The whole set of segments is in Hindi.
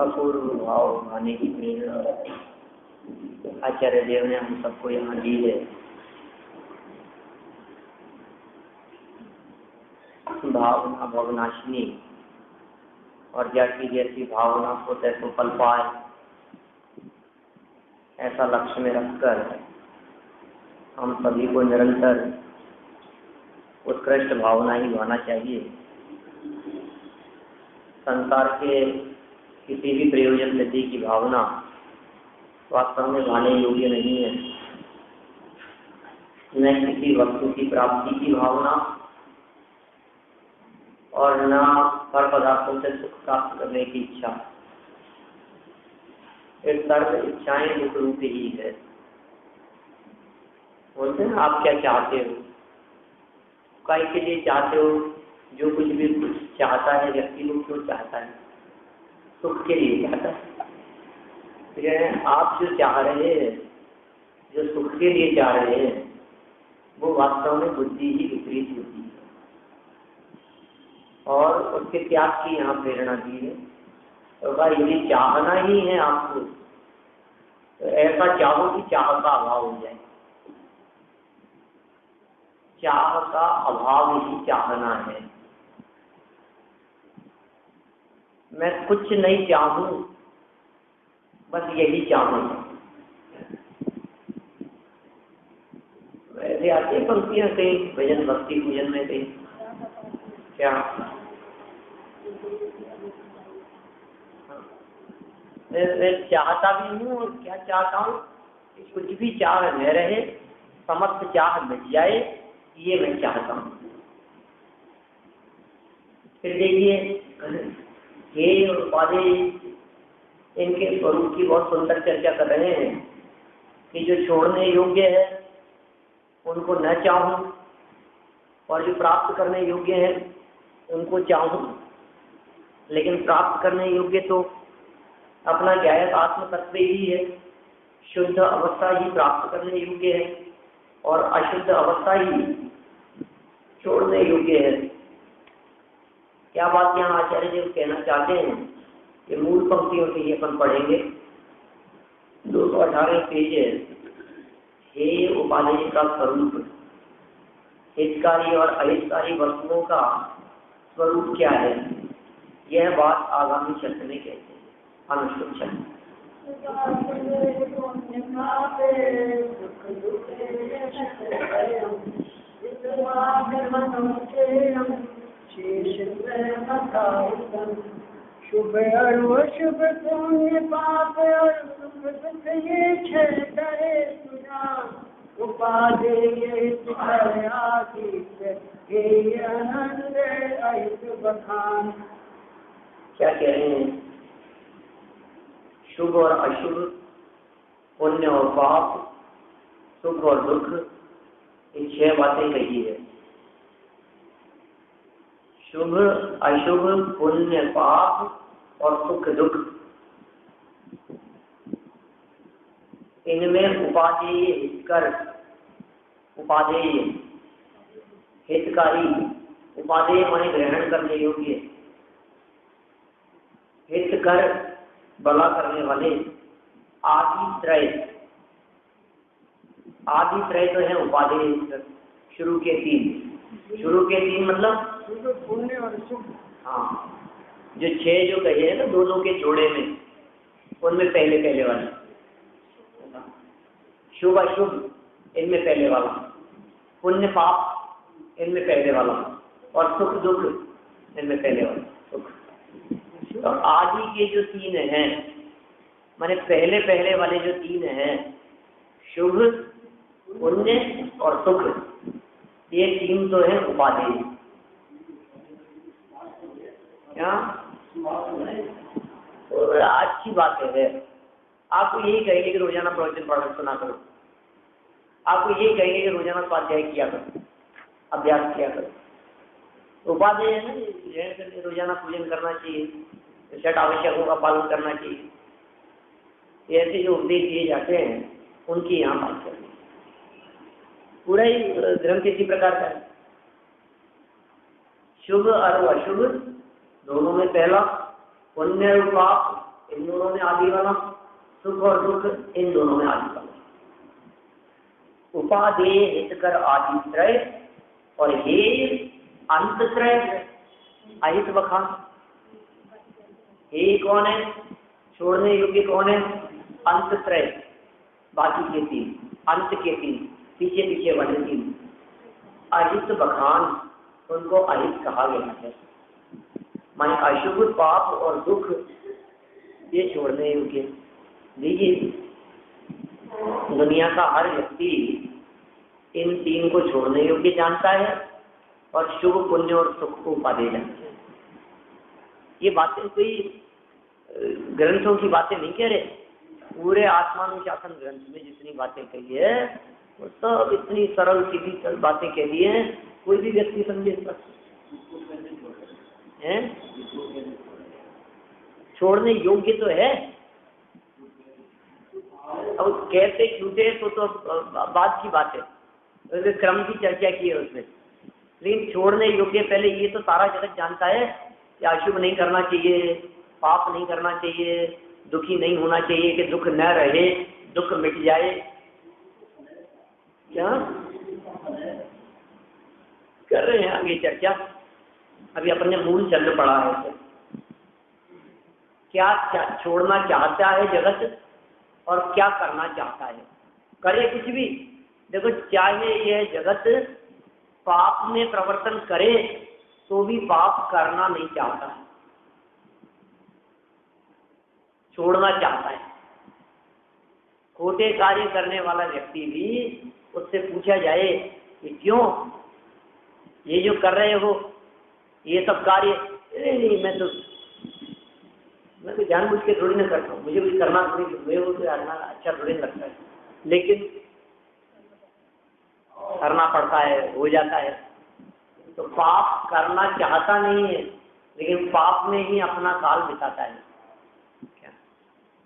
अपूर्व भाव आने की प्रेरणा आचार्य देव ने हम सबको यहाँ दी है। भावना भवनाशिनी, और जैसी जैसी भावना को तैसो पल पाए, ऐसा लक्ष्य में रखकर हम सभी को निरंतर उत्कृष्ट भावना ही भाना चाहिए। संसार के किसी भी प्रयोजन सिद्धि की भावना वास्तव में भाने योग्य नहीं है। न किसी वस्तु की प्राप्ति की भावना और न हर पदार्थों से सुख प्राप्त करने की इच्छा। एक सर्व इच्छाएं दुख रूप ही है। बोलते हैं आप क्या चाहते हो, काय के लिए चाहते हो? जो कुछ भी कुछ चाहता है व्यक्ति को क्यों चाहता है? सुख के लिए चाहता है। आप जो चाह रहे हैं, जो सुख के लिए चाह रहे हैं, वो वास्तव में बुद्धि ही विपरीत होती है और उसके त्याग की यहाँ प्रेरणा दी है। तो भाई यदि चाहना ही है आपको, तो ऐसा चाहो कि चाह का अभाव हो जाए। चाह का अभाव ही चाहना है। मैं कुछ नहीं चाहूं, बस यही चाहूं। वैसे आती है पंक्तियां कहीं भजन भक्ति पूजन में कहीं, क्या मैं चाहता भी हूँ और क्या चाहता हूँ कि कुछ भी चाह न रहे, समस्त चाह मिट जाए, ये मैं चाहता हूँ। फिर देखिए हे और उपाधि, इनके स्वरूप की बहुत सुंदर चर्चा कर रहे हैं कि जो छोड़ने योग्य है उनको न चाहूं, और जो प्राप्त करने योग्य है उनको चाहूं। लेकिन प्राप्त करने योग्य तो अपना ज्ञायक आत्म तत्व ही है। शुद्ध अवस्था ही प्राप्त करने योग्य है और अशुद्ध अवस्था ही छोड़ने योग्य है। क्या बात यहाँ आचार्य देव कहना चाहते हैं कि मूल पंक्तियों से ये अपन पढ़ेंगे। 218 पेज है। हे उपाधि का स्वरूप, हितकारी और अहितकारी वस्तुओं का स्वरूप क्या है, यह बात आगामी शब्द में कहते हैं। अनुष्ठुप शब्द शुभ और अशुभ पुण्य पाप और सुख दुख ये छह करे सुना। उपाधि आनंद अहित बखान। क्या कह रहे हैं? शुभ और अशुभ, पुण्य और पाप, सुख और दुख, ये 6 बातें कही है। शुभ अशुभ पुण्य पाप और सुख दुख, इनमें उपादेय हितकर, उपादेय हितकारी, उपादेय माने ग्रहण करने योग्य, हितकर भला करने वाले, आदि त्रय। आदि त्रय तो है उपादेय। शुरू के 3 मतलब पुण्य और सुख। हाँ, जो 6 जो कहे हैं ना दोनों के जोड़े में, उनमें पहले वाला शुभ अशुभ इनमें पहले वाला, पुण्य पाप इनमें पहले वाला, और सुख दुख इनमें पहले वाला। सुख तो आदि के जो 3 हैं, माने पहले वाले जो 3 हैं, शुभ पुण्य और सुख, ये 3 तो है उपाधि। क्या और अच्छी बात है। आपको यही कहेंगे कि रोजाना प्रवचन पढ़ सुना करो, आपको यही कहेंगे कि रोजाना स्वाध्याय किया करो, अभ्यास किया करो। उपाधि है ना, ग्रहण करके रोजाना पूजन करना चाहिए, छठ आवश्यकों का पालन करना चाहिए। ऐसे जो उपदेश दिए जाते हैं उनकी यहाँ बात करनी। पूरा ही ग्रंथ इसी प्रकार का है। शुभ और अशुभ दोनों में पहला, पुण्य और पाप इन दोनों में आदि वाला, सुख और दुख इन दोनों में आदि वाला। उपादेय हितकर आदित्रय और हे अंतत्रय अहित बखान। हे कौन है, छोड़ने योग्य कौन है, अंतत्रय बाकी के 3, अंत के 3, पीछे वाले 3। अहित बखान उनको अहित कहा गया है, माने अशुभ पाप और दुख ये छोड़ने योग्य। देखिए दुनिया का हर व्यक्ति इन 3 को छोड़ने योग्य जानता है और शुभ पुण्य और सुख को उपादेय जानता है। ये बातें कोई ग्रंथों की बातें नहीं कह रहे, पूरे आत्मानुशासन ग्रंथ में जितनी बातें कही है वो सब इतनी सरल सीधी बातें कह दी है, कोई भी व्यक्ति समझे हैं। छोड़ने योग्य तो है, अब कहते छूटे तो बात की बात है, क्रम की चर्चा की है उसमें। लेकिन छोड़ने योग्य पहले ये तो सारा जगत जानता है कि अशुभ नहीं करना चाहिए, पाप नहीं करना चाहिए, दुखी नहीं होना चाहिए कि दुख न रहे, दुख मिट जाए। क्या कर रहे हैं आगे चर्चा, अभी अपने मूल चल पड़ा है। क्या छोड़ना चाहता है जगत और क्या करना चाहता है, करे कुछ भी। देखो चाहे यह जगत पाप में प्रवर्तन करे तो भी पाप करना नहीं चाहता है, छोड़ना चाहता है। खोटे कार्य करने वाला व्यक्ति भी उससे पूछा जाए कि क्यों ये जो कर रहे हो ये सब कार्य, नहीं मैं तो जानबूझ के थोड़ी ना करता हूँ, मुझे कुछ करना थोड़ी, मुझे वो तो अच्छा थोड़ी लगता है, लेकिन करना पड़ता है, हो जाता है। तो पाप करना चाहता नहीं है लेकिन पाप में ही अपना काल बिताता है। क्या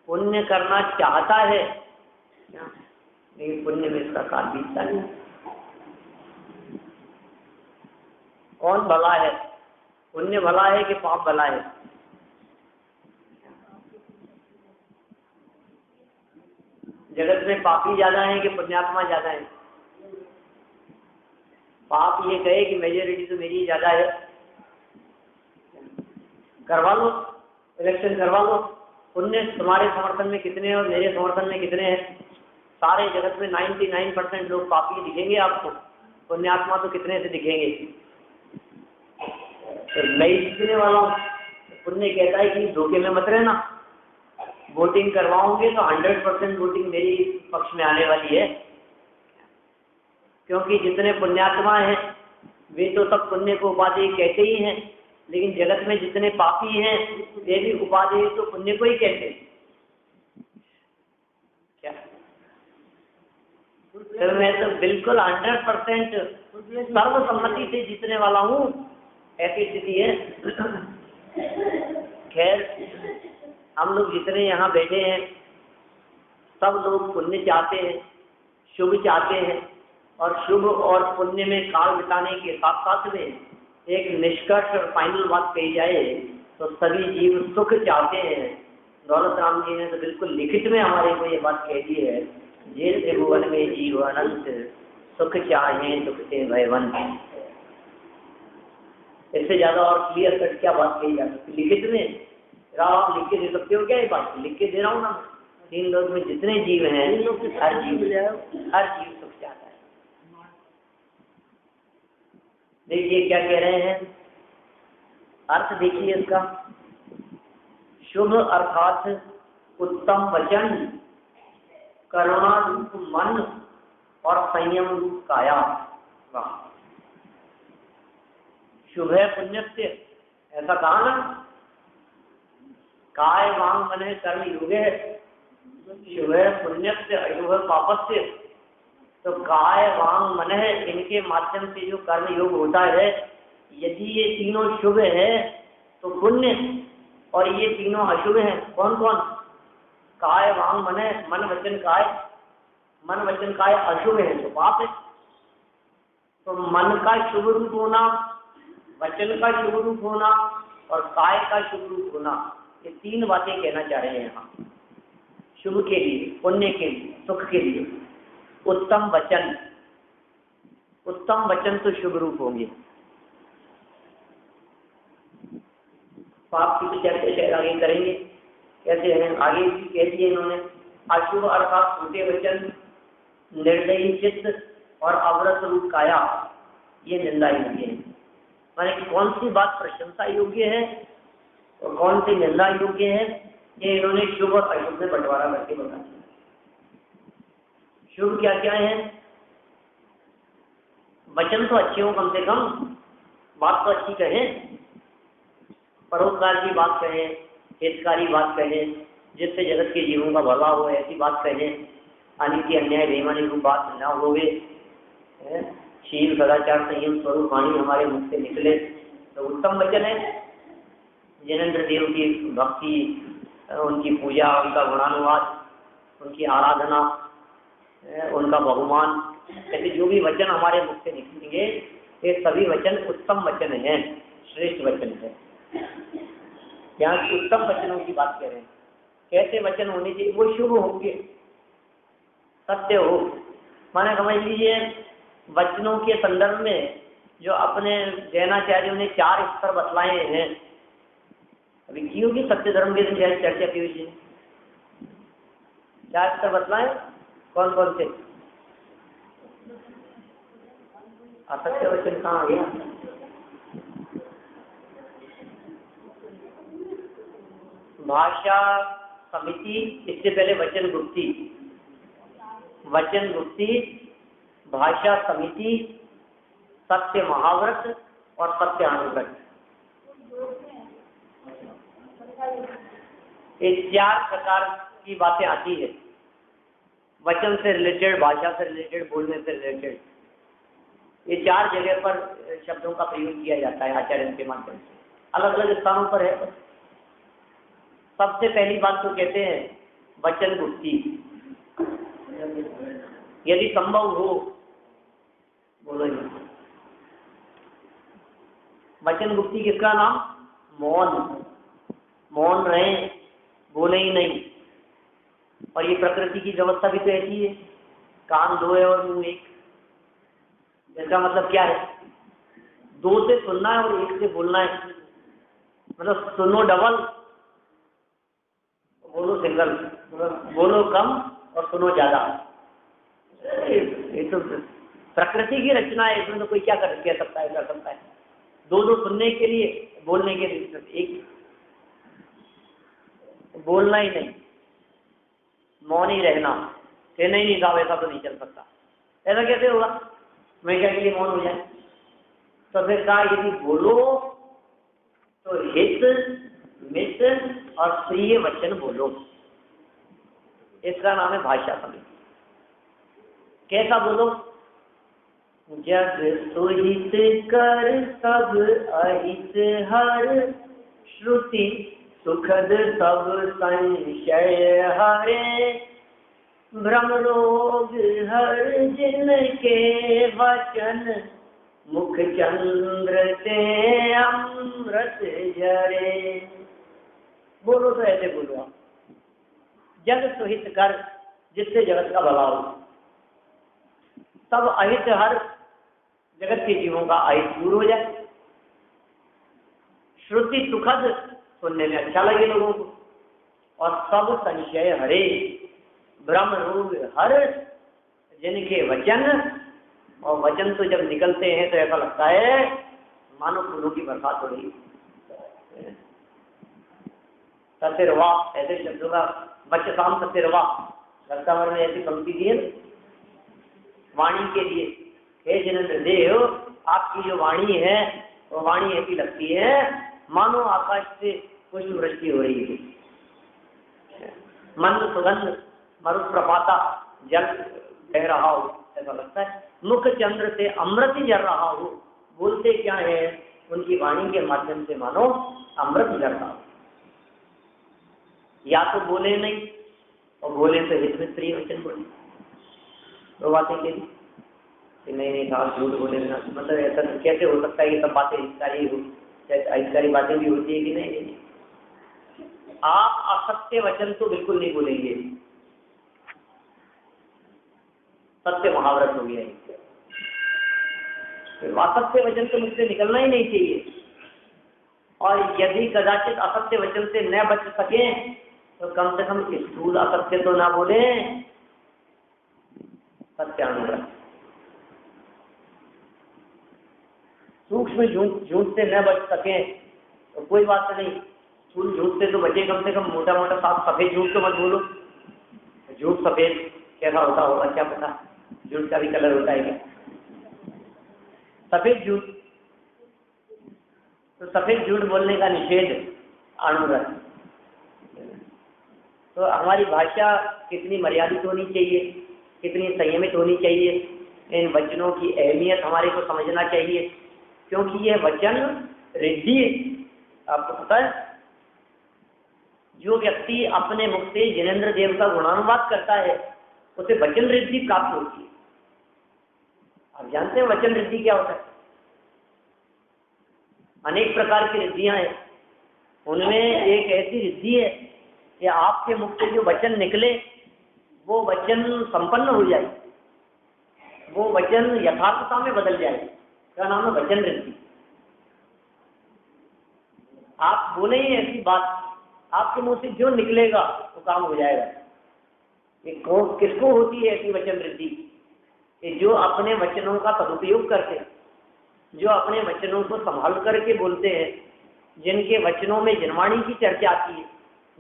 पुण्य करना चाहता है क्या, लेकिन पुण्य में इसका काल बीतता नहीं। कौन भला है, पुण्य भला है कि पाप भला है? जगत में पापी ज्यादा है कि पुण्यात्मा ज्यादा है? पाप ये कहे कि मेजोरिटी तो मेरी ज्यादा है, करवा लो इलेक्शन करवा लो, पुण्य तुम्हारे समर्थन में कितने हैं और मेरे समर्थन में कितने हैं। सारे जगत में 99% लोग पापी दिखेंगे आपको, पुण्यात्मा तो कितने से दिखेंगे। तो मैं जीतने वाला हूँ, पुण्य कहता है कि धोखे में मत रहना, वोटिंग करवाओगे तो 100% वोटिंग मेरी पक्ष में आने वाली है, क्योंकि जितने पुण्यात्मा हैं वे तो सब पुण्य को उपादेय कहते ही हैं, लेकिन जगत में जितने पापी हैं वे भी उपादेय तो पुण्य को ही कहते हैं। क्या तो मैं तो बिल्कुल 100% सर्वसम्मति से जीतने वाला हूँ, ऐसी स्थिति है। खैर हम लोग जितने यहाँ बैठे हैं सब लोग पुण्य चाहते हैं, शुभ चाहते हैं, और शुभ और पुण्य में काल बिताने के साथ साथ में एक निष्कर्ष और फाइनल बात कही जाए तो सभी जीव सुख चाहते हैं। दौलत राम जी ने तो बिल्कुल लिखित में हमारे को ये बात कह दी है, जे त्रिभुवन में जीव अनंत सुख चाहे दुख से भयवंत। इससे ज्यादा और क्लियर कट क्या बात कही जा सकती? लिखित में आप लिख के दे सकते हो क्या? ये बात लिख के दे रहा हूँ ना। 3 लोक में जितने जीव हैं, हर जीव सुख चाहता है। देखिए क्या कह रहे हैं, अर्थ देखिए इसका। शुभ अर्थात उत्तम वचन, करुणा रूप मन और संयम रूप काया। शुभ है पुण्यस्य, ऐसा कहा ना, काय वांग मन है कर्म योग है। शुभ है पुण्यस्य अयुभ पापस्य। तो काय वांग मन है, इनके माध्यम से जो कर्म योग होता है, यदि ये तीनों शुभ है तो पुण्य, और ये तीनों अशुभ हैं, कौन कौन? काय वांग मन है, मन वचन काय, मन वचन काय अशुभ है तो पाप है। तो मन का शुभ रूप होना, वचन का शुभ रूप होना और काय का शुभ रूप होना, ये 3 बातें कहना चाह रहे हैं यहाँ। शुभ के लिए, पुण्य के लिए, सुख के लिए उत्तम वचन, उत्तम वचन तो शुभ रूप होंगे। पाप की चर्चा शायद आगे करेंगे, कैसे हैं आगे भी कह दिए इन्होंने। अशुभ अर्थात छोटे वचन, निर्दयी चित्त और अव्रत रूप काया, ये निंदा योग्य है। माने कौन सी बात प्रशंसा योग्य है और कौन सी निंदा योग्य है, ये इन्होंने शुभ और अशुभ में बंटवारा करके बता दिया। शुभ क्या क्या है? वचन तो अच्छे हो, कम से कम बात तो अच्छी कहें, परोपकार की बात कहें, हितकारी बात कहें, जिससे जगत के जीवों का भला हो, ऐसी बात कहें। अनित्य अन्याय बेईमानी की बात न होवे, शील सदाचार संयम स्वरूप वाणी हमारे मुख से निकले तो उत्तम वचन है। जैनेन्द्र देव की भक्ति, उनकी पूजा, उनका गुणानुवाद, उनकी आराधना, उनका बहुमान, ऐसे जो भी वचन हमारे मुख से निकलेंगे ये सभी वचन उत्तम वचन हैं, श्रेष्ठ वचन है। यहाँ उत्तम वचनों की बात कह रहे हैं। कैसे वचन होने चाहिए? वो शुभ होंगे, सत्य हो। माने समझ लीजिए, वचनों के संदर्भ में जो अपने जैनाचार्यों ने 4 स्तर बतलाए हैं, अभी की होगी सत्य धर्म के दिन चर्चा की हुई, 4 स्तर बतलाए। कौन कौन से? असत्य वचन कहाँ आ गया? भाषा समिति, इससे पहले वचन गुप्ती, वचन गुप्ती, भाषा समिति, सत्य महाव्रत और सत्य अनुव्रत, ये 4 प्रकार की बातें आती है। वचन से रिलेटेड, भाषा से रिलेटेड, बोलने से रिलेटेड, ये 4 जगह पर शब्दों का प्रयोग किया जाता है आचार्य के माध्यम से, अलग अलग स्थानों पर है। सबसे पहली बात तो कहते हैं वचन गुप्ती, यदि संभव हो बोलो। वचन गुप्ती किसका नाम? मौन, मौन रहे, बोले ही नहीं। और ये प्रकृति की व्यवस्था भी तो ऐसी है, कान 2 है और मुंह 1। इसका मतलब क्या है? 2 से सुनना है और 1 से बोलना है, मतलब सुनो डबल, बोलो सिंगल, मतलब बोलो कम और सुनो ज्यादा। ये तो प्रकृति की रचना है, इसमें तो कोई क्या कह सकता है, कर सकता है। 2 सुनने के लिए, बोलने के लिए 1, बोलना ही नहीं, मौन ही रहना, कहना ही नहीं साहब ऐसा तो नहीं चल सकता। ऐसा कैसे होगा? मैं क्या के लिए मौन हो जाए? तो फिर कहा यदि बोलो तो हित मित और प्रिय वचन बोलो, इसका नाम है भाषा समिति। कैसा बोलो? जग सुहित कर सब अहित हर, श्रुति सुखद सब संशय हरे, भ्रम रोग हर जिनके वचन, मुख चंद्र से अमृत झरे। बोलो तो ऐसे बोलो आप, जग सुहित कर, जिससे जगत का भला हो, सब अहित हर, जगत के जीवों का अहित दूर हो जाए, श्रुति सुखद, सुनने में अच्छा लगे लोगों को, और सब संशय हरे, ब्रह्म रूप हर जिनके वचन, और वचन तो जब निकलते हैं तो ऐसा लगता है मानो फूलों की बरसात हो रही है। सतिर्वा, ऐसे शब्दों का बच्चाम सतिर्वा, रत्नावर में ऐसी पंक्ति दी है वाणी के लिए, हे जिनेंद्र देव आपकी जो वाणी है वो वाणी ऐसी लगती है मानो आकाश से पुष्प वृष्टि हो रही है, मंद सुगंध मरुत प्रपाता जल बह रहा हो ऐसा लगता है, मुख चंद्र से अमृत झर रहा हो, बोलते क्या है उनकी वाणी के माध्यम से मानो अमृत झर रहा हो। या तो बोले नहीं और बोले तो हित में प्रिय वचन बोले, दो बातें के लिए नहीं साहब झूठ बोले ना, मतलब ऐसा कैसे हो सकता है कि सब बातें हितकारी हो, हितकारी बातें भी होती है कि नहीं। आप असत्य वचन तो बिल्कुल नहीं बोलेंगे, सत्य महाव्रत हो गया, असत्य वचन तो मुझसे निकलना ही नहीं चाहिए, और यदि कदाचित असत्य वचन से न बच सके तो कम से कम स्थूल असत्य तो ना बोले, सत्यानुव्रत। सूक्ष्म झूठ से न बच सके तो कोई बात नहीं, स्थूल झूठ से तो बचे, कम से कम मोटा मोटा साफ सफेद झूठ तो मत बोलो। झूठ सफेद कैसा होता होगा क्या पता, झूठ का भी कलर होता है क्या, सफेद झूठ, तो सफेद झूठ बोलने का निषेध अनुव्रत। तो हमारी भाषा कितनी मर्यादित होनी चाहिए, कितनी संयमित होनी चाहिए, इन वचनों की अहमियत हमारे को समझना चाहिए, क्योंकि ये वचन रिद्धि, आपको पता है जो व्यक्ति अपने मुख से जिनेंद्र देव का गुणानुवाद करता है उसे वचन रिद्धि प्राप्त होती है। आप जानते हैं वचन रिद्धि क्या होता है? अनेक प्रकार की रिद्धियां हैं, उनमें एक ऐसी रिद्धि है कि आपके मुख से जो वचन निकले वो वचन संपन्न हो जाए, वो वचन यथार्थता में बदल जाए, क्या नाम है वचन रिद्धि। आप बोले ही ऐसी बात, आपके मुंह से जो निकलेगा वो काम हो जाएगा। किसको होती है ऐसी वचन रिद्धि? कि जो अपने वचनों का सदुपयोग करते हैं, जो अपने वचनों को संभाल करके बोलते हैं, जिनके वचनों में जनवाणी की चर्चा आती है,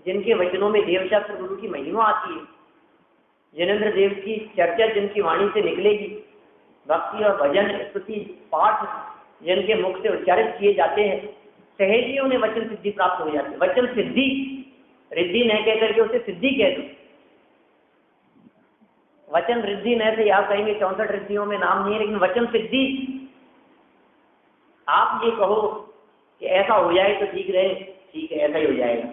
जिनके वचनों में देवशास्त्र गुरु की महिमा आती है, जिनेंद्र देव की चर्चा जिनकी वाणी से निकलेगी, भक्ति और भजन स्तुति पाठ जिनके मुख से उच्चारित किए जाते हैं, सहज ही उन्हें वचन सिद्धि प्राप्त हो जाती है। वचन सिद्धि, रिद्धि न कह करके उसे सिद्धि कह दो। वचन रिद्धि न से आप कहेंगे 64 रिद्धियों में नाम नहीं है, लेकिन वचन सिद्धि, आप ये कहो कि ऐसा हो जाए तो ठीक रहे, ठीक है ऐसा ही हो जाएगा,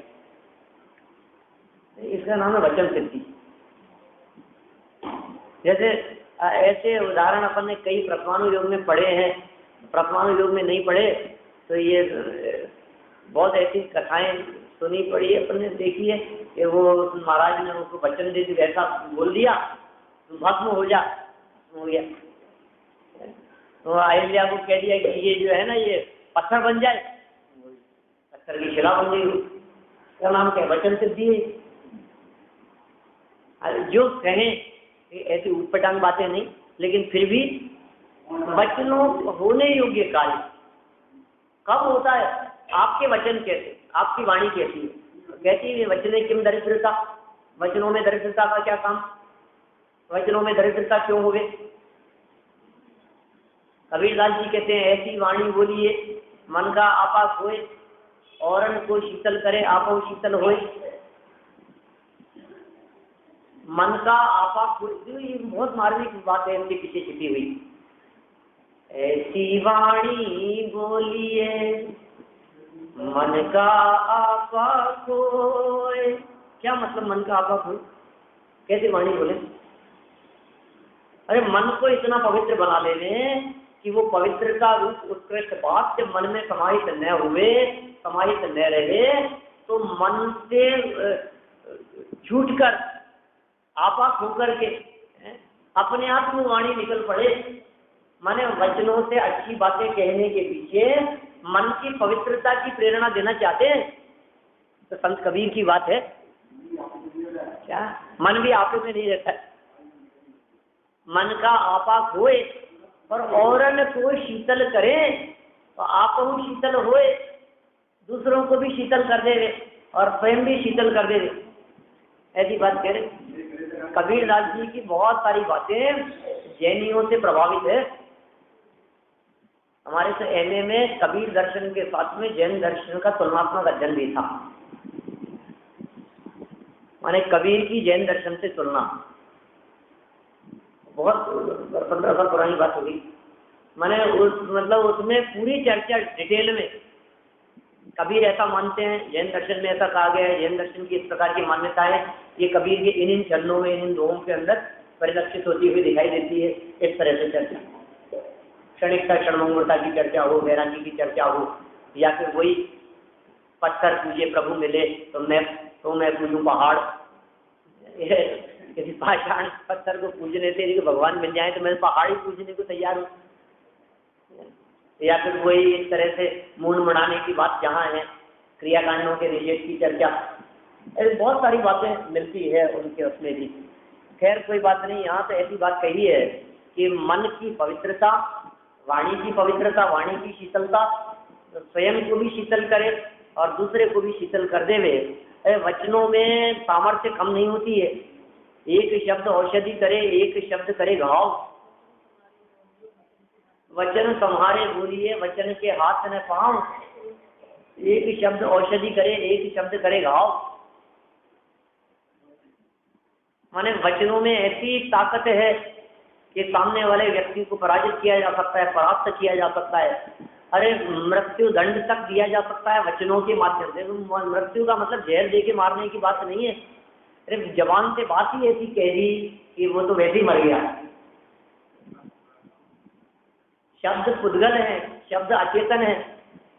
इसका नाम है वचन सिद्धि। जैसे ऐसे उदाहरण अपन ने कई प्रथमानु योग में पढ़े हैं, प्रथमानु योग में नहीं पढ़े तो ये बहुत ऐसी कथाएं सुनी पड़ी है, अपन ने देखी है कि वो महाराज ने उसको वचन दे दी, ऐसा बोल दिया भस्म हो जा, हो गया। तो अहिल्या को कह दिया कि ये जो है ना ये पत्थर बन जाए, पत्थर की शिला बन गई, क्या नाम क्या वचन सिद्धि है। जो कहें ऐसी उटपटांग बातें नहीं, लेकिन फिर भी वचनों होने योग्य कार्य कब होता है? आपके वचन कैसे, आपकी वाणी कैसी है? कहती है वचने किम दरिद्रता, वचनों में दरिद्रता का क्या काम, वचनों में दरिद्रता क्यों हो गए? कबीरदास जी कहते हैं ऐसी वाणी बोलिए मन का आपा खोए, औरन को शीतल करे आपो शीतल होए। मन का आपा खोए, ये बहुत मार्मिक बात है इनके पीछे छिपी हुई। ऐसी वाणी बोलिए मन का आपा खोए, क्या मतलब मन का आपा खोए? कैसी वाणी बोले? अरे मन को इतना पवित्र बना लेने कि वो पवित्रता रूप उत्कृष्ट बात जब मन में समाहित न हुए, समाहित न रहे, तो मन से छूटकर आपा होकर के अपने आप में वाणी निकल पड़े। माने वचनों से अच्छी बातें कहने के पीछे मन की पवित्रता की प्रेरणा देना चाहते हैं तो संत कबीर की बात है क्या? मन भी आपे में नहीं रहता, मन का आपा खोए और औरन को शीतल करे तो आप शीतल होए, दूसरों को भी शीतल कर देवे और स्वयं भी शीतल कर देवे, ऐसी बात कह रहे। कबीर दास जी की बहुत सारी बातें जैनियों से प्रभावित है। हमारे से एमए में कबीर दर्शन के साथ में जैन दर्शन का तुलनात्मक अध्ययन भी था, माने कबीर की जैन दर्शन से तुलना, बहुत 15 साल पुरानी बात होगी। माने मतलब उसमें पूरी चर्चा डिटेल में, कबीर ऐसा मानते हैं, जैन दर्शन में ऐसा कहा गया है, जैन दर्शन की इस प्रकार की मान्यता है, ये कबीर के इन चरणों में, इन दोहों के अंदर परिलक्षित होती हुई दिखाई देती है। इस तरह से चर्चा, क्षणिकता क्षणभंगुरता की चर्चा हो, वैरागी की चर्चा हो, या फिर वही पत्थर पूजे प्रभु मिले तो मैं पूजूं पहाड़, किसी पाषाण पत्थर को पूजने से यदि भगवान मिल जाए तो मैं पहाड़ ही पूजने को तैयार हूँ, या फिर वही इस तरह से मूल मनाने की बात जहाँ है, क्रियाकांडों के निषेध की चर्चा, ऐसी बहुत सारी बातें मिलती है उनके उसमें भी। खैर कोई बात नहीं, यहाँ तो ऐसी बात कही है कि मन की पवित्रता, वाणी की पवित्रता, वाणी की शीतलता स्वयं को भी शीतल करे और दूसरे को भी शीतल कर देवे। वचनों में सामर्थ्य कम नहीं होती है, एक शब्द औषधि करे, एक शब्द करे घाव, वचन तुम्हारे बोलिए वचन के हाथ न पाँव, एक शब्द औषधि करे, एक शब्द करे घाव। माने वचनों में ऐसी ताकत है कि सामने वाले व्यक्ति को पराजित किया जा सकता है, परास्त किया जा सकता है, अरे मृत्यु दंड तक दिया जा सकता है वचनों के माध्यम से। मृत्यु का मतलब जहर दे के मारने की बात नहीं है, अरे जबान से बात ही ऐसी कह दी कि वो तो वैसे ही मर गया। शब्द पुद्गल है, शब्द अचेतन है,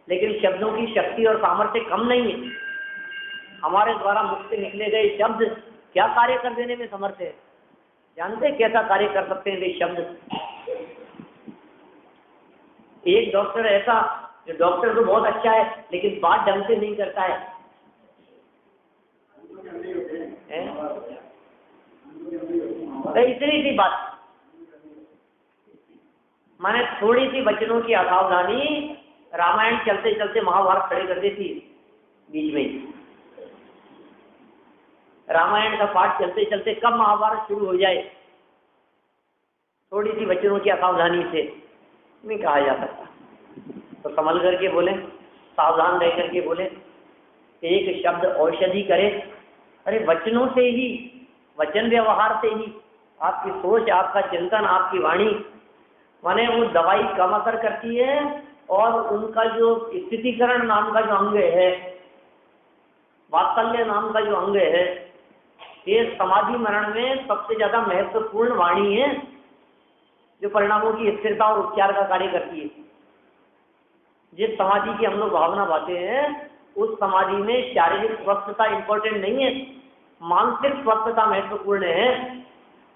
लेकिन शब्दों की शक्ति और सामर्थ्य कम नहीं है। हमारे द्वारा मुख से निकले गए शब्द क्या कार्य कर देने में समर्थ है, जानते हैं कैसा कार्य कर सकते हैं वे शब्द? एक डॉक्टर ऐसा, जो डॉक्टर तो बहुत अच्छा है लेकिन बात ढंग से नहीं करता है, इतनी सी बात, माने थोड़ी सी वचनों की असावधानी रामायण चलते चलते महाभारत खड़े कर देती है बीच में। रामायण का पाठ चलते चलते कब महाभारत शुरू हो जाए, थोड़ी सी वचनों की असावधानी से नहीं कहा जा सकता। तो संभल करके बोले, सावधान रह करके बोले, एक शब्द औषधि करे। अरे वचनों से ही, वचन व्यवहार से ही आपकी सोच, आपका चिंतन, आपकी वाणी, माने वो दवाई कम असर करती है। और उनका जो स्थितिकरण नाम का जो अंग है, वात्सल्य नाम का जो अंग है, ये समाधि मरण में सबसे ज्यादा महत्वपूर्ण वाणी है, जो परिणामों की स्थिरता और उपचार का कार्य करती है। जिस समाधि की हम लोग भावना पाते हैं, उस समाधि में शारीरिक स्वस्थता इंपॉर्टेंट नहीं है, मानसिक स्वस्थता महत्वपूर्ण है।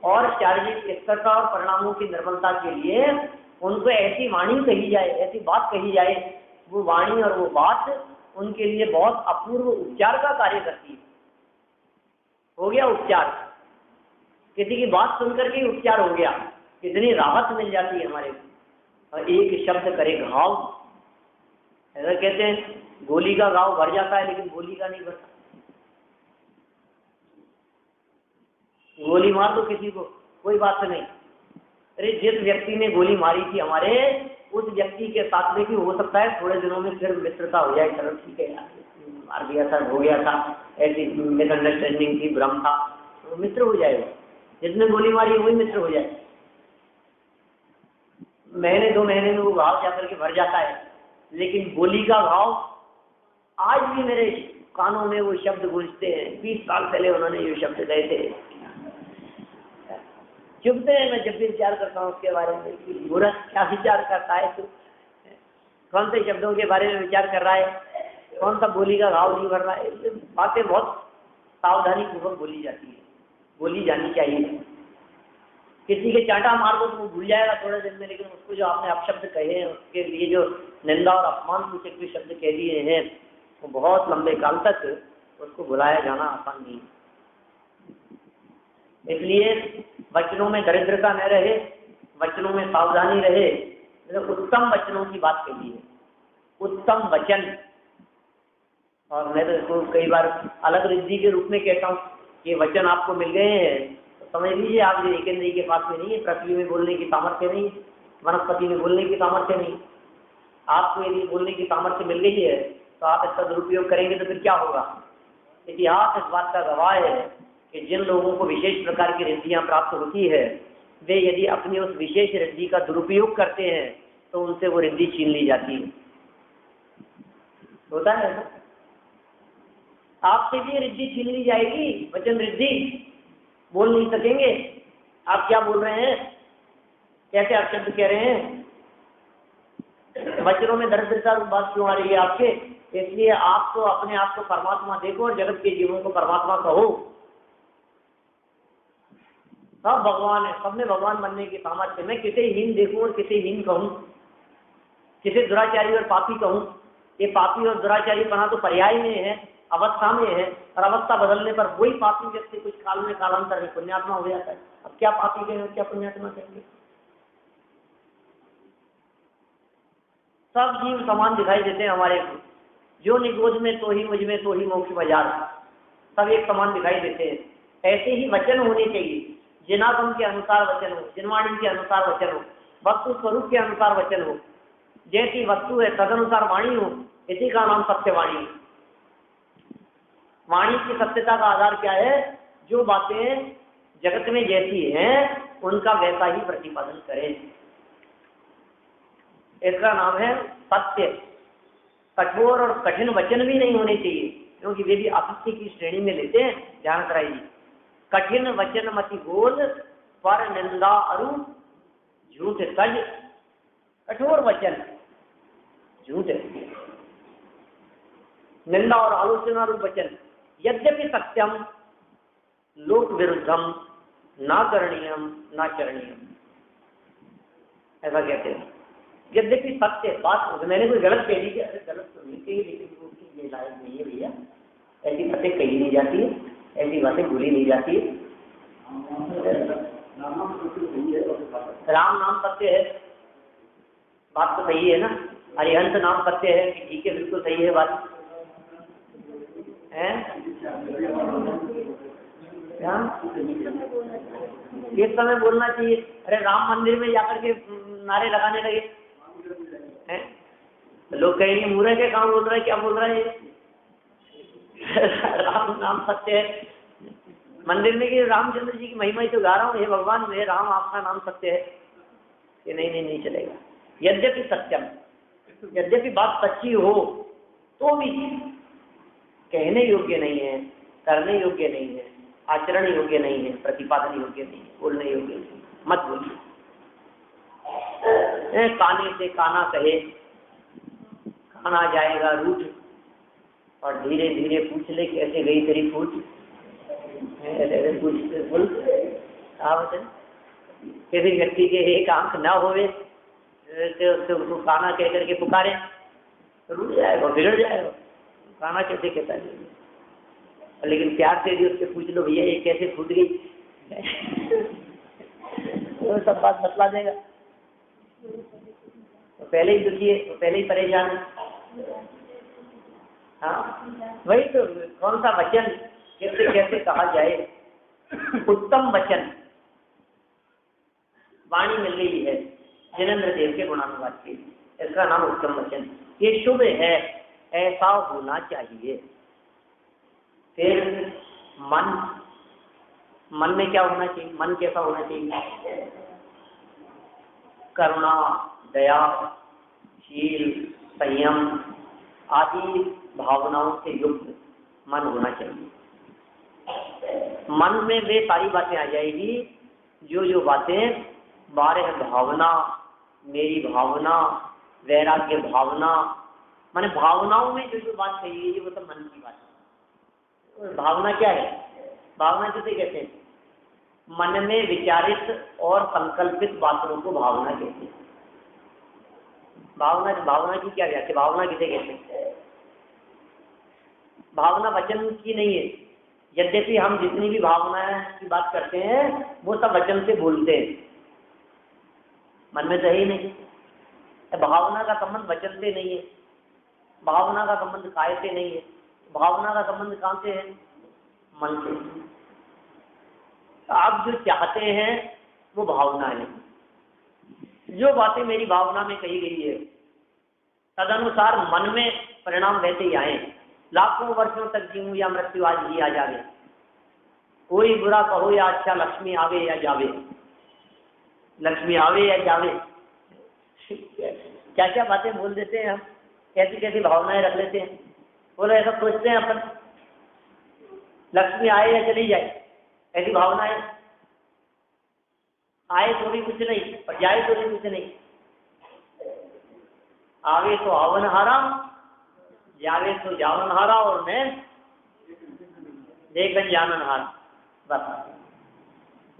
और शारीरिक स्थिरता और परिणामों की निर्मलता के लिए उनको ऐसी वाणी कही जाए, ऐसी बात कही जाए, वो वाणी और वो बात उनके लिए बहुत अपूर्व उपचार का कार्य करती है। हो गया उपचार, किसी की बात सुनकर के उपचार हो गया, कितनी राहत मिल जाती है हमारे को। और एक शब्द करे घाव, ऐसा कहते हैं गोली का घाव भर जाता है लेकिन गोली का नहीं भरता। गोली मार दो किसी को, कोई बात नहीं, अरे जिस व्यक्ति ने गोली मारी थी हमारे, उस व्यक्ति के साथ में भी हो सकता है थोड़े दिनों में फिर मित्रता हो जाए, चलो ठीक है यार मार दिया था, हो गया था, ऐसी मिसअंडरस्टैंडिंग थी, भ्रम था, तो मित्र हो जाएगा। जिसने गोली मारी है वही मित्र हो जाए। महीने 2 महीने में वो घाव जाकर के भर जाता है, लेकिन गोली का घाव आज भी मेरे कानों में वो शब्द गूंजते हैं। 20 साल पहले उन्होंने ये शब्द गए थे, चुभते हैं। मैं जब भी विचार करता हूँ उसके बारे में कि बुरा क्या विचार करता है तू, कौन से शब्दों के बारे में विचार कर रहा है, कौन सा बोली का घाव नहीं भर रहा है। ये बातें बहुत सावधानी पूर्वक बोली जाती है, बोली जानी चाहिए। किसी के चांटा मार दो तो वो भूल जाएगा थोड़े दिन में, लेकिन उसको जो आपने अपशब्द कहे हैं, उसके लिए जो निंदा और अपमान सूचक भी शब्द कह दिए हैं, वो बहुत लंबे काल तक उसको भुलाया जाना आसान नहीं। इसलिए वचनों में दरिद्रता न रहे, वचनों में सावधानी रहे। तो उत्तम वचनों की बात कही है, उत्तम वचन। और मैं तो इसको कई बार अलग रिद्धि के रूप में कहता हूँ कि वचन आपको मिल गए हैं तो समझ लीजिए आप जितेंद्र के पास में नहीं है, पृथ्वी में बोलने की सामर्थ्य नहीं, वनस्पति में बोलने की सामर्थ्य नहीं। आपको यदि बोलने की सामर्थ्य मिल गई है तो आप इसका दुरुपयोग करेंगे तो फिर क्या होगा। इतिहास इस बात का गवाह है कि जिन लोगों को विशेष प्रकार की रिद्धियां प्राप्त होती है, वे यदि अपनी उस विशेष रिद्धि का दुरुपयोग करते हैं तो उनसे वो रिद्धि छीन ली जाती है। होता है ऐसा, आपसे भी रिद्धि छीन ली जाएगी, वचन रिद्धि, बोल नहीं सकेंगे। आप क्या बोल रहे हैं, कैसे आप शब्द कह रहे हैं, वचनों में दरिद्रता बात क्यों आ रही है आपके। इसलिए आप तो अपने आप को परमात्मा देखो और जगत के जीवों को परमात्मा कहो। सब भगवान है, सब में भगवान बनने की सामर्थ्य। मैं किसे हीन देखूं और किसे हीन कहूं, किसे दुराचारी और पापी कहूं। ये पापी और दुराचारी बना तो पर्याय में है, अवस्था में है, और अवस्था बदलने पर वही पापी व्यक्ति कुछ काल में कालांतर में पुण्यात्मा हो जाता है। अब क्या पापी कहेंगे, क्या पुण्यात्मा कहेंगे। सब जीव समान दिखाई देते हैं हमारे को, जो निगोज में तो ही मुझ में तो ही मोक्ष बाजार, सब एक समान दिखाई देते हैं। ऐसे ही वचन होने चाहिए, जिनागम के अनुसार वचन हो, जिनवाणी के अनुसार वचन हो, वस्तु स्वरूप के अनुसार वचन हो। जैसी वस्तु है तदनुसार वाणी हो, इसी का नाम सत्यवाणी। वाणी की सत्यता का आधार क्या है, जो बातें जगत में जैसी हैं उनका वैसा ही प्रतिपादन करें, इसका नाम है सत्य। कठोर और कठिन वचन भी नहीं होने चाहिए, क्योंकि वे भी असत्य की श्रेणी में लेते हैं। ध्यान कराइए, कठिन वचन मति बोल, पर निंदा अरु झूठ तज। कठोर वचन झूठ, निंदा और आलोचना रूप वचन। यद्यपि सत्यम लोक विरुद्धम ना करणीयम ना चरणीयम, ऐसा कहते हैं। यद्यपि सत्य बात, मैंने कोई गलत कह दी कि अरे गलत तो नहीं कही, लेकिन वो ये लायक नहीं है भैया, ऐसी बातें कही नहीं जाती है, ऐसी बातें भूली नहीं जाती है। राम नाम सत्य है, बात तो सही है ना। अरिहंत नाम सत्य है कि ठीक है, बिल्कुल सही है बात है। किस समय बोलना चाहिए। अरे राम मंदिर में जाकर के नारे लगाने लगे हैं, लोग कहेंगे मूर्ख है, कहाँ बोल रहा है, क्या बोल रहा है। राम नाम सत्य है, मंदिर में कि रामचंद्र जी की महिमा ही तो गा रहा हूँ, हे भगवान हे राम आपका नाम सत्य है, कि नहीं चलेगा। यद्यपि सत्यम, यद्यपि बात सच्ची हो तो भी कहने योग्य नहीं है, करने योग्य नहीं है, आचरण योग्य नहीं है, प्रतिपादन योग्य नहीं है, बोलने योग्य नहीं, मत बोलिए। काने से काना कहे, खाना जाएगा रूठ, और धीरे धीरे पूछ ले कैसे गई तेरी फूट। बोल किसी व्यक्ति के एक आंख ना होवे तो काना कह करके पुकारे, रूठ जाएगा, बिगड़ जाएगा। काना कैसे कहता है, लेकिन प्यार से भी उससे पूछ लो भैया ये कैसे फूट गई, तो सब बात बतला देगा। तो पहले ही दुखी है, तो पहले ही परेशान है। हाँ वही तो, कौन सा वचन कैसे कैसे कहा जाए। उत्तम वचन, वाणी मिल गई है जिनेंद्र देव के गुणानुवाद के, इसका नाम उत्तम वचन। ये शुभ है, ऐसा होना चाहिए। फिर मन में क्या होना चाहिए, मन कैसा होना चाहिए। करुणा, दया, शील, संयम आदि भावनाओं से युक्त मन होना चाहिए। मन में वे सारी बातें आ जाएगी जो बातें बारह भावना, मेरी भावना, वैराग्य भावना, माने भावनाओं में जो बात कही है वो तो मन की बात है। भावना क्या है, भावना किसे कहते हैं, मन में विचारित और संकल्पित बातों को भावना कहते हैं। भावना की क्या व्याख्या, भावना किसे कहते हैं? भावना वचन की नहीं है। यद्यपि हम जितनी भी भावनाएं की बात करते हैं वो सब वचन से बोलते हैं, मन में तो ही नहीं। भावना का संबंध वचन से नहीं है, भावना का संबंध काय से नहीं है, भावना का संबंध कहाँ से है? मन से। आप जो चाहते हैं वो भावना है। जो बातें मेरी भावना में कही गई है तदनुसार मन में परिणाम वैसे ही आए। लाखों वर्षों तक जीऊं या मृत्यु आज ही आ जावे, कोई बुरा कहो या अच्छा, लक्ष्मी आवे या जावे, लक्ष्मी आवे या जावे। क्या क्या बातें बोल देते हैं हम, कैसी कैसी भावनाएं रख लेते हैं। बोलो ऐसा सोचते हैं अपन, लक्ष्मी आए या चली जाए, ऐसी भावनाएं। आए तो भी कुछ नहीं और जाए तो भी कुछ नहीं। आवे तो आवन हारा, जावे तो जावन हारा, और मैं देखन जानन हारा। बस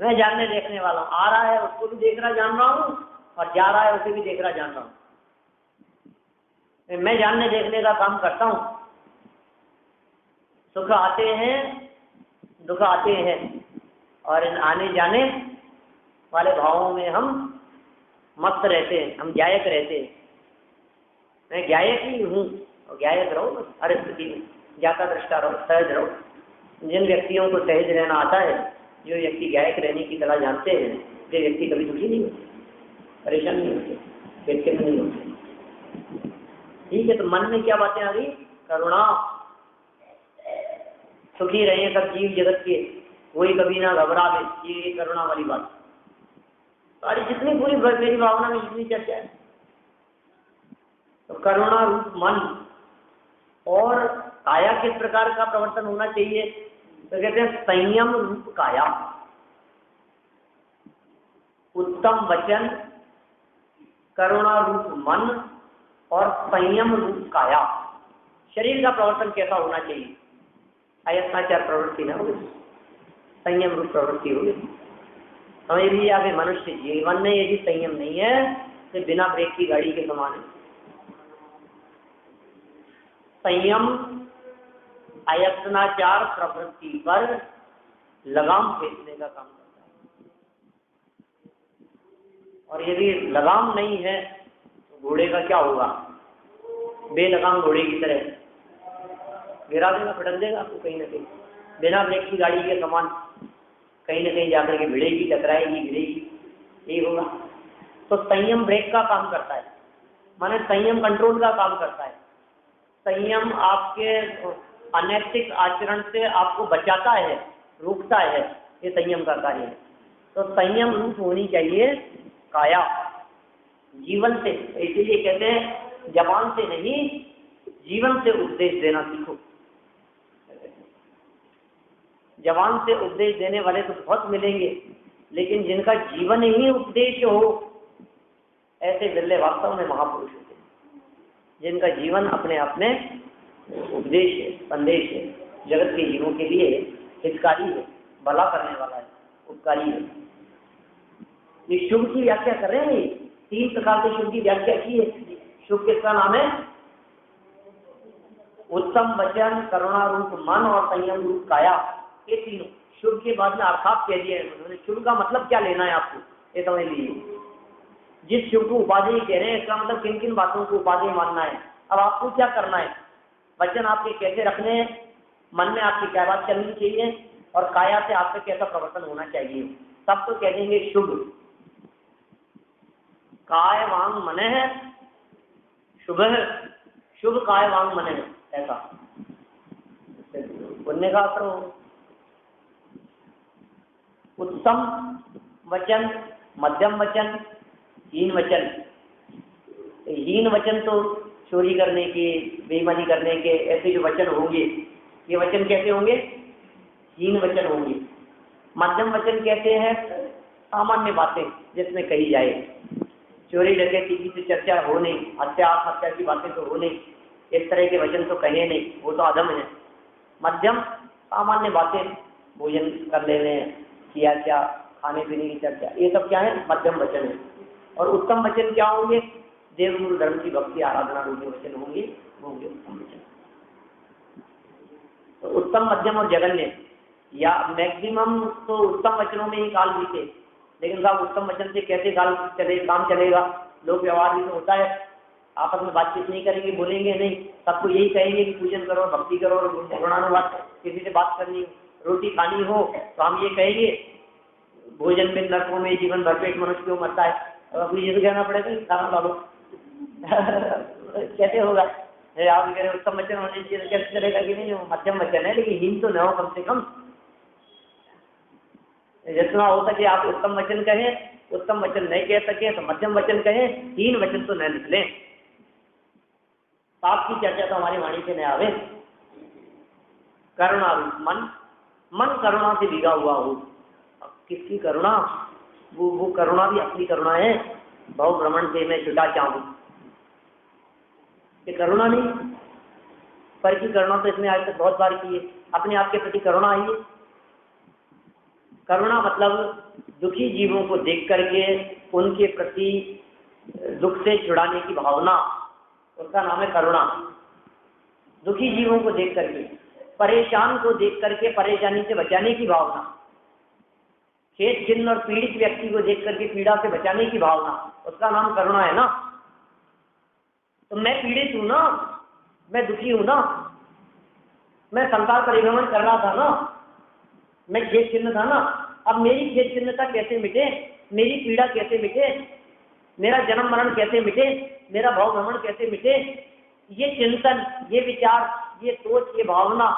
मैं जानने देखने वाला हूँ। आ रहा है उसको भी देख रहा जान रहा हूँ, और जा रहा है उसे भी देख रहा जान रहा हूँ। मैं जानने देखने का काम करता हूँ। सुख आते हैं, दुख आते हैं, और इन आने जाने वाले भावों में हम मस्त रहते हैं, हम गायक रहते हैं। मैं गायक ही हूँ, और गायक रहो बस हर स्थिति में, जाता दृष्टा रहो, सहज रहो। जिन व्यक्तियों को सहज रहना आता है, जो व्यक्ति गायक रहने की कला जानते हैं, वे व्यक्ति कभी दुखी नहीं होते, परेशान नहीं होते, चिंतित नहीं होते। ठीक है, तो मन में क्या बातें आ गई? करुणा। सुखी रहे सब जीव जगत के, कोई कभी ना घबरावे, ये करुणा वाली बात। सारी जितनी पूरी मेरी भावना में जितनी चर्चा है, तो करुणा रूप मन। और काया किस प्रकार का प्रवर्तन होना चाहिए? तो कहते हैं संयम रूप काया, उत्तम वचन, करुणा रूप मन और संयम रूप काया। शरीर का प्रवर्तन कैसा होना चाहिए? अयत्नाचार प्रवृत्ति ना हो, संयम रूप प्रवृत्ति होगी। समझ लीजिए, अभी मनुष्य जीवन में यदि संयम नहीं है तो बिना ब्रेक की गाड़ी के समान है। संयम अयत्नाचार प्रवृत्ति पर लगाम खींचने का काम करता है, और यदि लगाम नहीं है तो घोड़े का क्या होगा? बेलगाम घोड़े की तरह गिरा देगा, पटक देगा आपको कहीं ना कहीं। बिना ब्रेक की गाड़ी के समान कहीं ना कहीं जाकर के भिड़ेगी, टकराएगी, गिरेगी, यही होगा। तो संयम ब्रेक का काम करता है, माने संयम कंट्रोल का काम करता है। संयम आपके अनैतिक आचरण से आपको बचाता है, रोकता है, ये संयम का कार्य है। तो संयम रूप होनी चाहिए काया जीवन से। इसीलिए कहते हैं जबान से नहीं, जीवन से उपदेश देना सीखो। जबान से उपदेश देने वाले तो बहुत मिलेंगे, लेकिन जिनका जीवन ही उपदेश हो, ऐसे बिरले वास्तव में महापुरुष होते हैं, जिनका जीवन अपने आप में उपदेश है, संदेश है, जगत के जीवों के लिए हितकारी है, भला करने वाला है, उपकारी है। ये शुभ की व्याख्या कर रहे हैं, 3 प्रकार से शुभ की व्याख्या की है। शुभ किसका नाम है? उत्तम वचन, करुणा रूप मन और संयम रूप काया। ये तीनों शुभ के बाद में अर्थात कह दिया है उन्होंने। शुभ का मतलब क्या लेना है आपको, ये समझ लीजिए। जिस शुभ को उपाधि कह रहे हैं, इसका मतलब किन किन बातों को उपाधि मानना है। अब आपको क्या करना है? वचन आपके कैसे रखने हैं, मन में आपकी क्या बात चलनी चाहिए, और काया से आपका कैसा प्रवर्तन होना चाहिए, सब तो कह देंगे शुभ। काय वांग मन है शुभ है, शुभ काय वांग मन है, ऐसा पुण्य का असर हो। उत्तम वचन, मध्यम वचन, हीन वचन। हीन वचन तो चोरी करने के, बेईमानी करने के, ऐसे जो वचन होंगे, ये वचन कैसे होंगे? हीन वचन होंगे। मध्यम वचन कहते हैं सामान्य बातें जिसमें कही जाए, चोरी डकैती की तो चर्चा हो नहीं, हत्या आत्महत्या की बातें तो हो नहीं, इस तरह के वचन तो कहे नहीं, वो तो अधम है। मध्यम सामान्य बातें, भोजन कर लेने, किया क्या, खाने पीने की चर्चा, ये सब क्या है, मध्यम वचन है। और उत्तम वचन क्या होंगे, देव गुरु धर्म की भक्ति आराधना रूपी वचन होंगे, वो होंगे उत्तम वचन। तो उत्तम, मध्यम और जघन्य, या मैक्सिमम तो उत्तम वचनों में ही काल बीते, लेकिन साहब उत्तम वचन से कैसे काम चलेगा, लोक व्यवहार भी तो होता है, आपस में बातचीत नहीं करेंगे, बोलेंगे नहीं, सबको यही कहेंगे कि पूजन करो, भक्ति करो, गुणानुवाद, किसी से बात करनी, रोटी खानी हो तो हम ये कहेंगे भोजन में नरकों में जीवन भर पेट मनुष्य क्यों मरता है, अब ये तो कहना पड़ेगा कि खाना डालो कैसे होगा, आप कह रहे उत्तम वचन होने चाहिए, कैसे चलेगा कि नहीं, मध्यम वचन है लेकिन हीन तो न हो कम से कम, जितना हो सके आप उत्तम वचन कहें, उत्तम वचन नहीं कह सके तो मध्यम वचन कहें, हीन वचन तो न निकले, पाप की चर्चा तो हमारी वाणी से न आवे। करुणा रूप मन, मन करुणा से भीगा हुआ हो, किसकी करुणा, वो करुणा भी अपनी करुणा है, बहु भ्रमण से मैं छुटा चाहूं, ये करुणा नहीं, पर की करुणा तो इसने आज तक बहुत बार की है, अपने आप के प्रति करुणा आई है। करुणा मतलब दुखी जीवों को देख करके उनके प्रति दुख से छुड़ाने की भावना, उसका नाम है करुणा। दुखी जीवों को देख करके, परेशान को देख करके परेशानी से बचाने की भावना, खेद खिन्न और पीड़ित व्यक्ति को देख करके पीड़ा से बचाने की भावना, उसका नाम करुणा है ना। तो मैं पीड़ित हूं ना, मैं दुखी हूं ना, मैं संसार परिभ्रमण कर रहा था ना, मैं खेद खिन्न था ना, अब मेरी खेद खिन्नता कैसे मिटे, मेरी पीड़ा कैसे मिटे, मेरा जन्म मरण कैसे मिटे, मेरा भाव भ्रमण कैसे मिटे, ये चिंतन, ये विचार, ये सोच, ये भावना,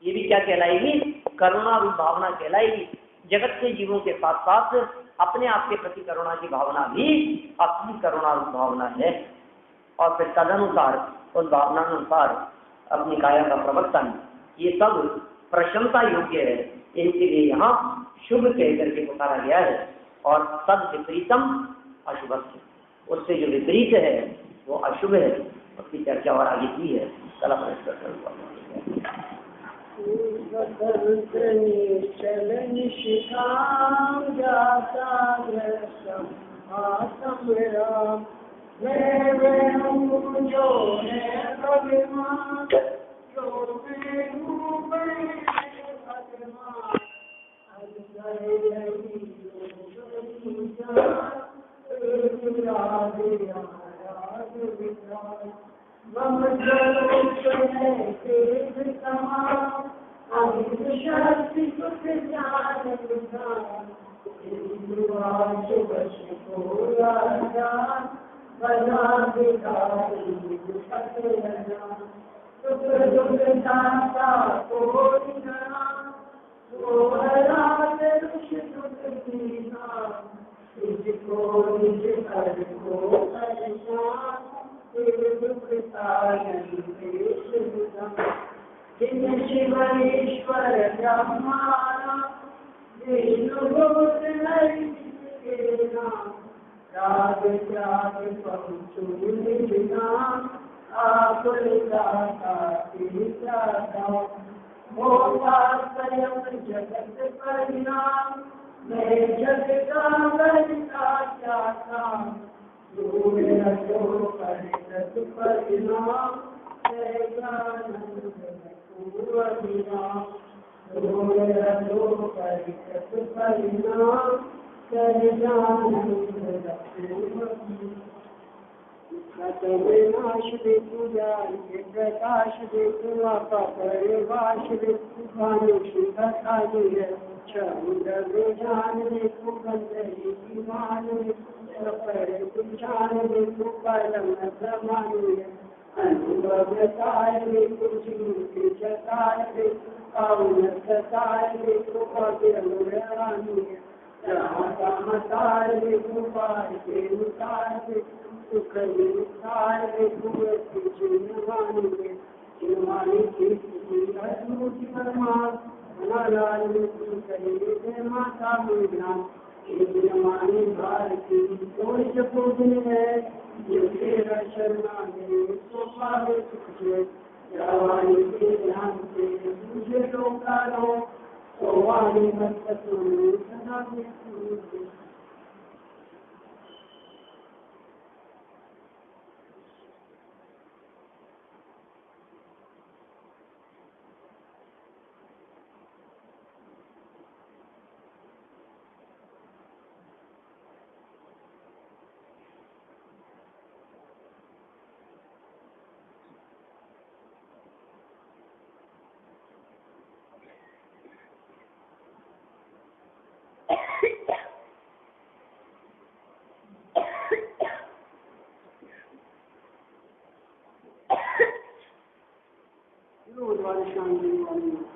ये भी क्या कहलाएगी, करुणा रूप भावना कहलाएगी। जगत के जीवों के साथ साथ अपने आप के प्रति करुणा की भावना भी अपनी करुणा रूप भावना है, और फिर तदनुसार उस भावनानुसार अपनी काया का प्रवर्तन, ये सब प्रशंसा योग्य है। इनके लिए यहाँ शुभ कह करके पुकारा गया है, और तद विपरीतम अशुभ, उससे जो विपरीत है वो अशुभ है, उसकी चर्चा और आगे की है। कल अपने नाश देखू जाए प्रकाश देखू आपा परिवाश देखू जान देखू बंदरी मान देखू परम प्रमाण अनुभव देखू जीव जताय देखू औनताय देखू पवित्र रामताय देखू पार के उतार देखू सुख निसार देखू चिन्हवानी की अद्भुत परमात्मा नारायण देखू कहे माता मेघना मानी भारती कोई पूजन है जो तेरा शरणा है तो पावे सुख जवानी के ध्यान से तुझे लोकारो वाणी मस्तु सदा विष्णु। शांति